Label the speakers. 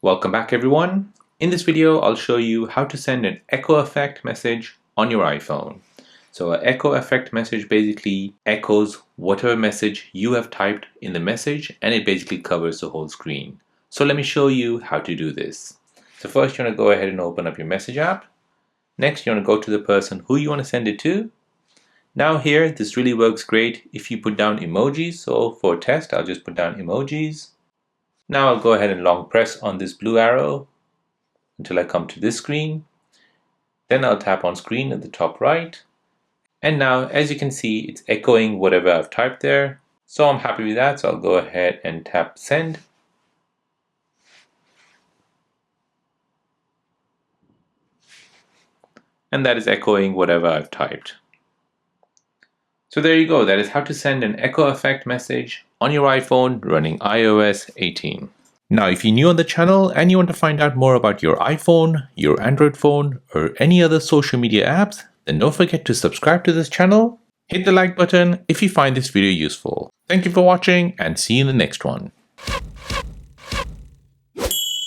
Speaker 1: Welcome back everyone. In this video, I'll show you how to send an echo effect message on your iPhone. So an echo effect message basically echoes whatever message you have typed in the message, and it basically covers the whole screen. So let me show you how to do this. So first you want to go ahead and open up your message app. Next you want to go to the person who you want to send it to. Now here, this really works great if you put down emojis. So for a test, I'll just put down emojis. Now I'll go ahead and long press on this blue arrow until I come to this screen. Then I'll tap on screen at the top right. And now, as you can see, it's echoing whatever I've typed there. So I'm happy with that, so I'll go ahead and tap send. And that is echoing whatever I've typed. So there you go, that is how to send an echo effect message on your iPhone running iOS 18. Now, if you're new on the channel and you want to find out more about your iPhone, your Android phone, or any other social media apps, then don't forget to subscribe to this channel. Hit the like button if you find this video useful. Thank you for watching and see you in the next one.